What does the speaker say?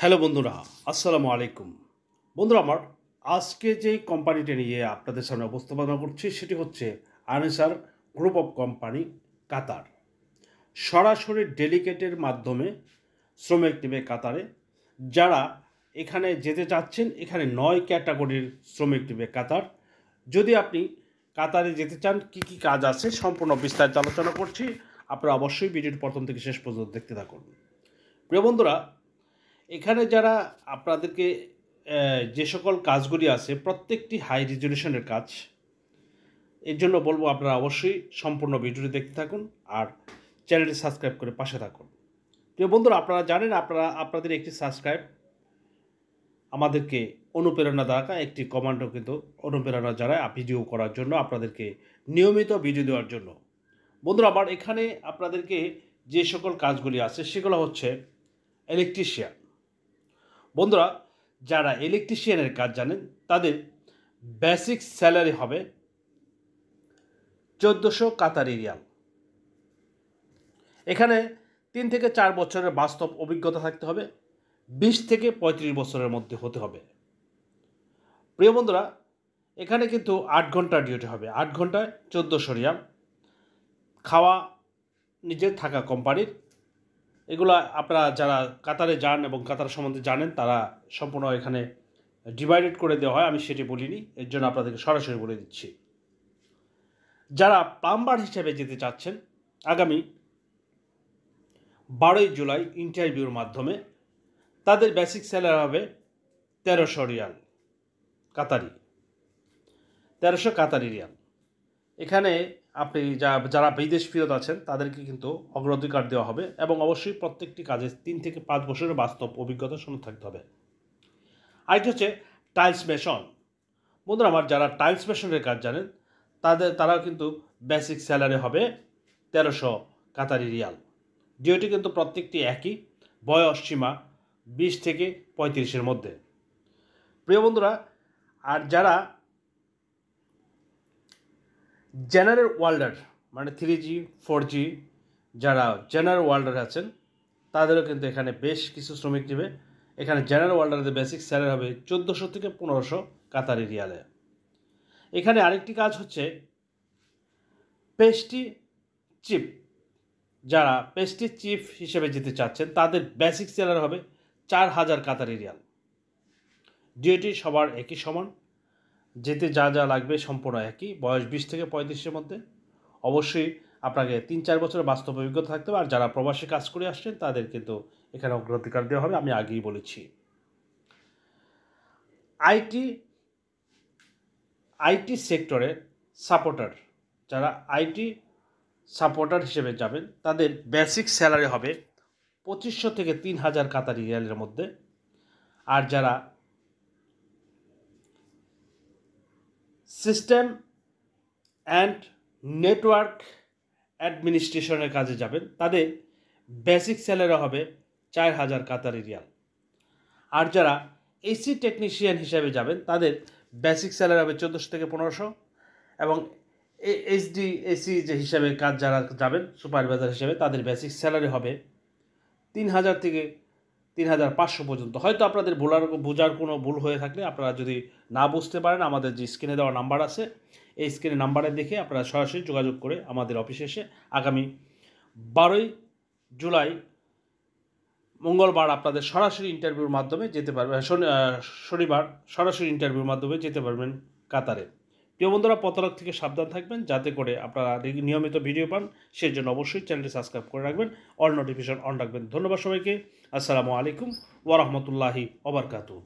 Hello বন্ধুরা, আসসালামু আলাইকুম। বন্ধুরা আমার আজকে যে কোম্পানিটা নিয়ে আপনাদের সামনে উপস্থাপনা করছি সেটি হচ্ছে আনসার গ্রুপ অফ কোম্পানি কাতার। সরাসরি ডেলিগেটের মাধ্যমে শ্রমিক নেবে কাতারে। যারা এখানে যেতে চাচ্ছেন, এখানে 9 ক্যাটাগরির শ্রমিক নেবে কাতার। যদি আপনি কাতারে যেতে চান কি কি কাজ আছে সম্পূর্ণ বিস্তারিত আলোচনা করছি। আপনারা অবশ্যই ভিডিওটি প্রথম থেকে শেষ পর্যন্ত দেখতে থাকুন। প্রিয় বন্ধুরা, এখানে যারা আপনাদেরকে যে সকল কাজগুলি আছে প্রত্যেকটি হাই রেজলিউশনের কাজ। এর জন্য বলবো আপনারা অবশ্যই সম্পূর্ণ ভিডিওটি দেখতে থাকুন আর চ্যানেলটি সাবস্ক্রাইব করে পাশে থাকুন। প্রিয় বন্ধুরা, আপনারা জানেন আপনাদের একটি সাবস্ক্রাইব আমাদেরকে অনুপ্রেরণা দ্বারা একটি কমান্ডও কিন্তু অনুপ্রেরণা জানায় ভিডিও করার জন্য, আপনাদেরকে নিয়মিত ভিডিও দেওয়ার জন্য। বন্ধুরা আমার এখানে আপনাদেরকে যে সকল কাজগুলি আছে সেগুলো হচ্ছে ইলেকট্রিশিয়ান। বন্ধুরা, যারা ইলেকট্রিশিয়ানের কাজ জানেন তাদের বেসিক স্যালারি হবে 1400 কাতারি রিয়াল। এখানে 3 থেকে 4 বছরের বাস্তব অভিজ্ঞতা থাকতে হবে, 20 থেকে 35 বছরের মধ্যে হতে হবে। প্রিয় বন্ধুরা, এখানে কিন্তু 8 ঘন্টা ডিউটি হবে, 8 ঘন্টায় 1400 রিয়াল। খাওয়া নিজের থাকা কোম্পানির। এগুলো আপনারা যারা কাতারে যান এবং কাতার সম্বন্ধে জানেন তারা সম্পূর্ণ এখানে ডিভাইডেড করে দেওয়া হয়, আমি সেটি বলিনি, এর জন্য আপনাদেরকে সরাসরি বলে দিচ্ছি। যারা প্লাম্বার হিসেবে যেতে চাচ্ছেন, আগামী 12 জুলাই ইন্টারভিউর মাধ্যমে তাদের বেসিক স্যালারি হবে 1300 রিয়াল কাতারি, 1300 কাতারি রিয়াল। এখানে আপনি যারা বিদেশ ফেরত আছেন তাদেরকে কিন্তু অগ্রাধিকার দেওয়া হবে এবং অবশ্যই প্রত্যেকটি কাজে 3 থেকে 5 বছরের বাস্তব অভিজ্ঞতা শুনে থাকতে হবে। আরেকটি হচ্ছে টাইলস মেশন। বন্ধুরা আমার যারা টাইলস মেশনের কাজ জানেন তারাও কিন্তু বেসিক স্যালারি হবে 1300 কাতারি রিয়াল। ডিউটি কিন্তু প্রত্যেকটি একই, বয়স সীমা 20 থেকে 35-এর মধ্যে। প্রিয় বন্ধুরা, আর যারা জেনারেল ওয়ার্ল্ডার মানে 3G 4G যারা জেনারেল ওয়ার্ল্ডার আছেন তাদেরও কিন্তু এখানে বেশ কিছু শ্রমিক নেবে। এখানে জেনারেল ওয়ার্ল্ডারদের বেসিক স্যালারি হবে 1400 থেকে 1500 কাতারি রিয়ালে। এখানে আরেকটি কাজ হচ্ছে পেস্ট্রি চিফ। যারা পেস্ট্রি চিফ হিসেবে যেতে চাচ্ছেন তাদের বেসিক স্যালারি হবে 4000 কাতারি রিয়াল। ডিউটি সবার একই সমান, যেতে যা যা লাগবে সম্পূর্ণ একই, বয়স 20 থেকে 35-এর মধ্যে। অবশ্যই আপনাকে 3-4 বছরের বাস্তব অভিজ্ঞতা থাকতে হবে। আর যারা প্রবাসী কাজ করে আসছেন তাদের কিন্তু এখানে অগ্রাধিকার দেওয়া হবে, আমি আগেই বলেছি। আইটি সেক্টরের সাপোর্টার, যারা আইটি সাপোর্টার হিসেবে যাবেন তাদের বেসিক স্যালারি হবে 2500 থেকে 3000 কাতারি রিয়ালের মধ্যে। আর যারা সিস্টেম অ্যান্ড নেটওয়ার্ক অ্যাডমিনিস্ট্রেশনের কাজে যাবেন তাদের বেসিক স্যালারি হবে 4000 কাতারি রিয়াল। আর যারা এসি টেকনিশিয়ান হিসেবে যাবেন তাদের বেসিক স্যালারি হবে 1400 থেকে 1500। এবং এইচডি এসি যে হিসাবে কাজ যারা যাবেন সুপারভাইজার হিসেবে তাদের বেসিক স্যালারি হবে 3000 থেকে 3500 পর্যন্ত। হয়তো আপনাদের বোঝার কোনো ভুল হয়ে থাকলে আপনারা যদি না বুঝতে পারেন আমাদের যে স্ক্রিনে দেওয়া নাম্বার আছে এই স্ক্রিনে নাম্বারে দেখে আপনারা সরাসরি যোগাযোগ করে আমাদের অফিসে এসে আগামী 12 জুলাই মঙ্গলবার আপনাদের সরাসরি ইন্টারভিউর মাধ্যমে যেতে পারবেন, শনিবার সরাসরি ইন্টারভিউর মাধ্যমে যেতে পারবেন কাতারে। প্রিয় বন্ধুরা, প্রতারক থেকে সাবধান থাকবেন যাতে করে আপনারা নিয়মিত ভিডিও পান, সেই জন্য অবশ্যই চ্যানেলটি সাবস্ক্রাইব করে রাখবেন, অল নোটিফিকেশন অন রাখবেন। ধন্যবাদ সবাইকে। আসসালামু আলাইকুম ওয়া রাহমাতুল্লাহি ওয়া বারাকাতুহু।